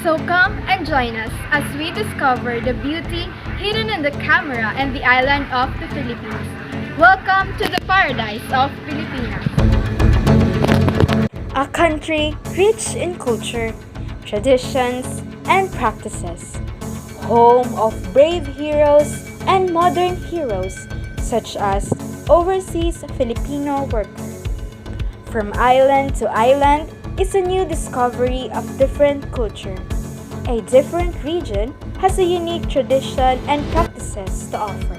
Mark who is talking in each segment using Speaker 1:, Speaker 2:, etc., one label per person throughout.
Speaker 1: So come and join us as we discover the beauty hidden in the camera and the island of the Philippines. Welcome to the paradise of Pilipinas.
Speaker 2: A country rich in culture, traditions, and practices. Home of brave heroes and modern heroes such as overseas Filipino worker. From island to island is a new discovery of different culture. A different region has a unique tradition and practices to offer.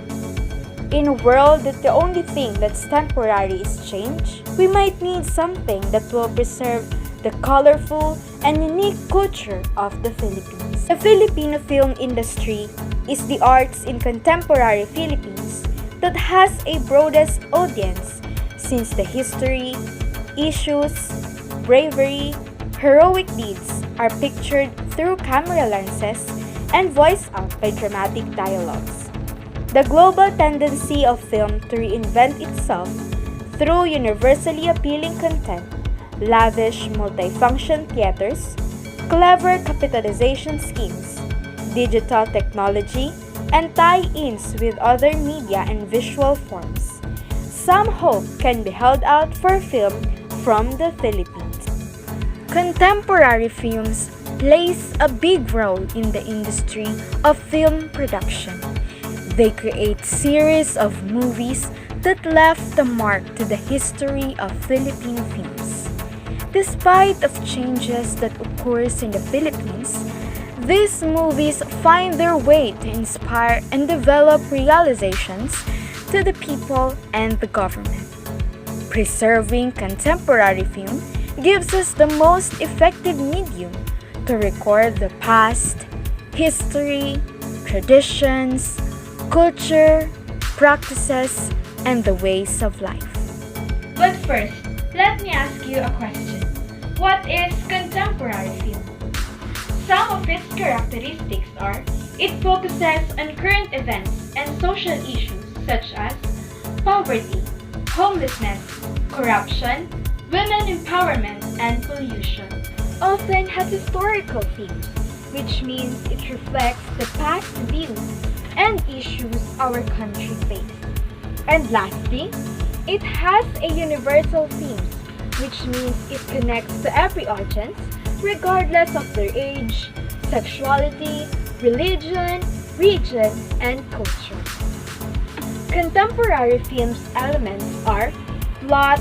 Speaker 2: In a world that the only thing that's temporary is change, we might need something that will preserve the colorful and unique culture of the Philippines. The Filipino film industry is the arts in contemporary Philippines that has a broadest audience since the history, issues, bravery, heroic deeds are pictured through camera lenses and voiced out by dramatic dialogues. The global tendency of film to reinvent itself through universally appealing content, lavish multifunction theaters, clever capitalization schemes, digital technology, and tie-ins with other media and visual forms. Some hope can be held out for film from the Philippines. Contemporary films plays a big role in the industry of film production. They create series of movies that left the mark to the history of Philippine films. Despite of changes that occurs in the Philippines, these movies find their way to inspire and develop realizations to the people and the government. Preserving contemporary film gives us the most effective medium to record the past, history, traditions, culture, practices, and the ways of life.
Speaker 1: But first, let me ask you a question. What is contemporary film? Some of its characteristics are it focuses on current events and social issues such as poverty, homelessness, corruption, women empowerment, and pollution. Often has historical themes, which means it reflects the past views and issues our country faces. And lastly, it has a universal theme, which means it connects to every audience, regardless of their age, sexuality, religion, region, and culture. Contemporary film's elements are plot,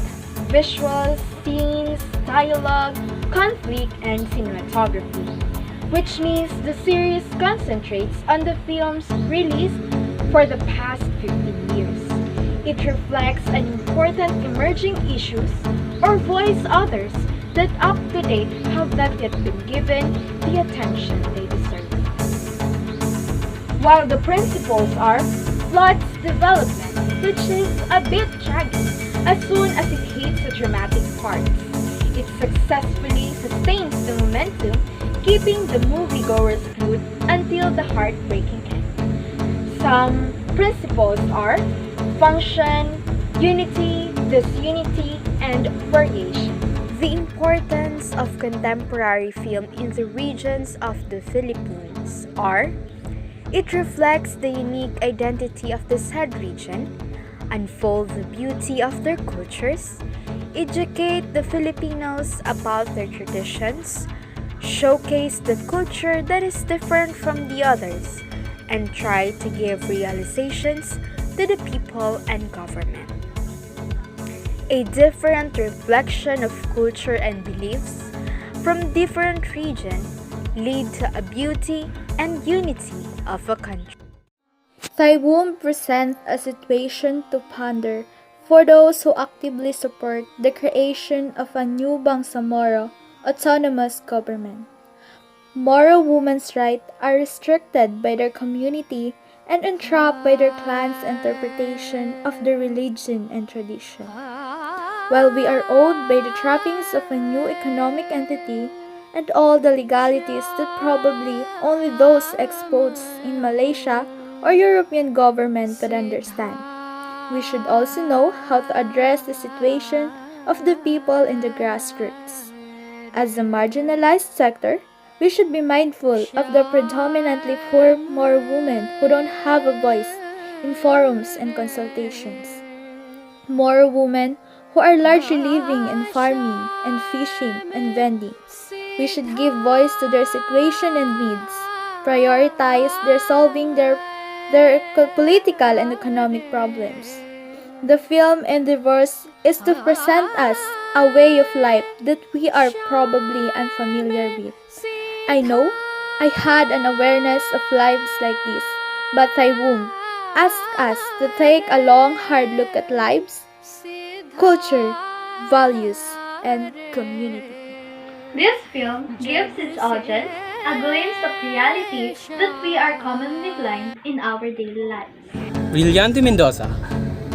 Speaker 1: visuals, scenes, dialogue, conflict, and cinematography, which means the series concentrates on the films released for the past 15 years. It reflects an important emerging issues or voice others that up to date have not yet been given the attention they deserve. While the principles are plot's development, which is a bit draggy as soon as it hits the dramatic parts. It successfully sustains the momentum, keeping the moviegoers glued until the heartbreaking end. Some principles are function, unity, disunity, and variation.
Speaker 2: The importance of contemporary film in the regions of the Philippines are it reflects the unique identity of the said region, unfold the beauty of their cultures, educate the Filipinos about their traditions, showcase the culture that is different from the others, and try to give realizations to the people and government. A different reflection of culture and beliefs from different regions lead to a beauty and unity of a country.
Speaker 3: Taiwan presents a situation to ponder for those who actively support the creation of a new Bangsamoro autonomous government. Moro women's rights are restricted by their community and entrapped by their clan's interpretation of their religion and tradition. While we are awed by the trappings of a new economic entity and all the legalities that probably only those exposed in Malaysia or European government could understand, we should also know how to address the situation of the people in the grassroots. As a marginalized sector, We should be mindful of the predominantly poor more women who don't have a voice in forums and consultations. More women who are largely living in farming and fishing and vending. We should give voice to their situation and needs, prioritize their solving their political and economic problems. The film endeavors is to present us a way of life that we are probably unfamiliar with. I know I had an awareness of lives like this, but Taiwan asked us to take a long, hard look at lives, culture, values, and community.
Speaker 1: This film gives its audience a glimpse of reality that we are commonly blind in our daily lives.
Speaker 4: Brillante Mendoza,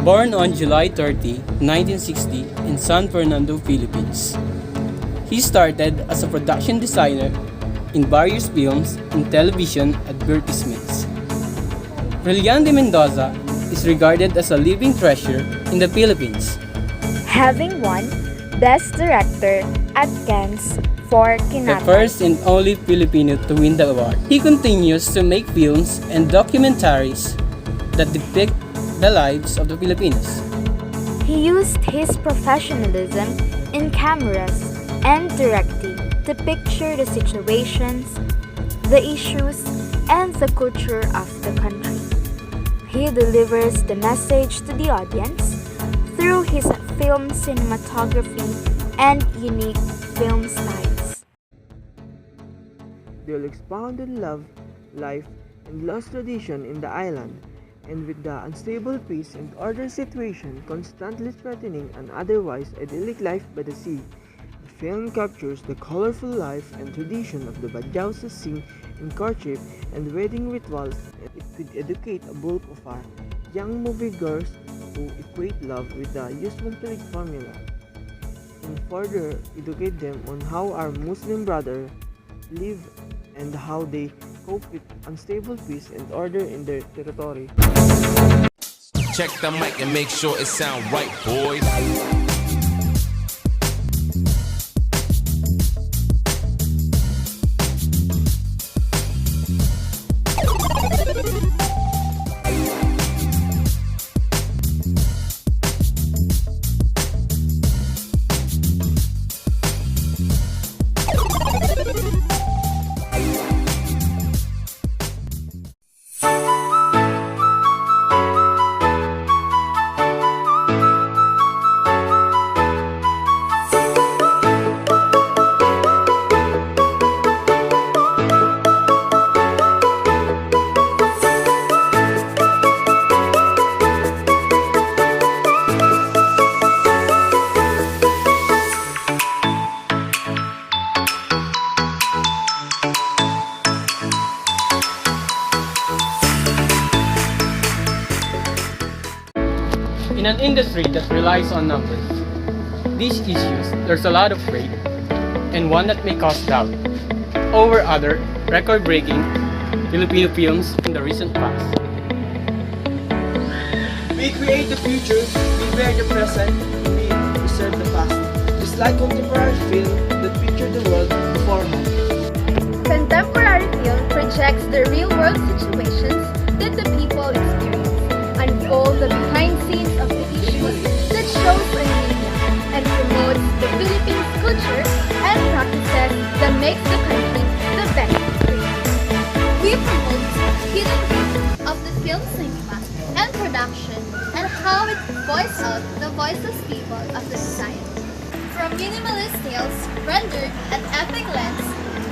Speaker 4: born on July 30, 1960 in San Fernando, Philippines. He started as a production designer in various films and television advertisements. Brillante Mendoza is regarded as a living treasure in the Philippines.
Speaker 2: Having won Best Director at Cannes for
Speaker 4: The
Speaker 2: Kinatay.
Speaker 4: first and only Filipino to win the award. He continues to make films and documentaries that depict the lives of the Filipinos.
Speaker 2: He used his professionalism in cameras and directing to picture the situations, the issues, and the culture of the country. He delivers the message to the audience through his film cinematography and unique film styles.
Speaker 5: They'll expound on love, life, and lost tradition in the island, and with the unstable peace and order situation constantly threatening an otherwise idyllic life by the sea, the film captures the colorful life and tradition of the Badjausa scene in courtship and wedding rituals. It could educate a bulk of our young moviegoers who equate love with the usual Philip formula, and further educate them on how our Muslim brothers live and how they cope with unstable peace and order in their territory.
Speaker 6: Check the mic and make sure it sound right, boys.
Speaker 4: In an industry that relies on numbers, these issues, there's a lot of weight, and one that may cause doubt over other record-breaking Filipino films in the recent past.
Speaker 7: We create the future, we bear the present, we preserve the past. Just like contemporary film that picture the world beforehand.
Speaker 8: Contemporary film projects the real-world situations that the people experience, unfold the behind scenes of the issues that shows on media, and promotes the Philippines culture and practices that makes the country the best. We promote hidden views of the film cinema and production and how it voices out the voiceless people of the society. From minimalist tales rendered at epic lengths,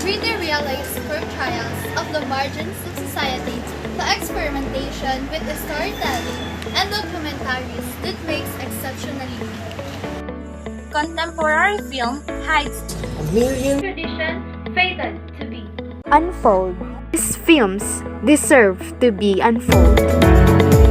Speaker 8: reader realize portrayals of the margins of society to experimentation with the storytelling and documentaries that makes exceptionally unique. Contemporary film hides
Speaker 7: A million
Speaker 1: Tradition fated to be.
Speaker 2: Unfold. These films deserve to be unfolded.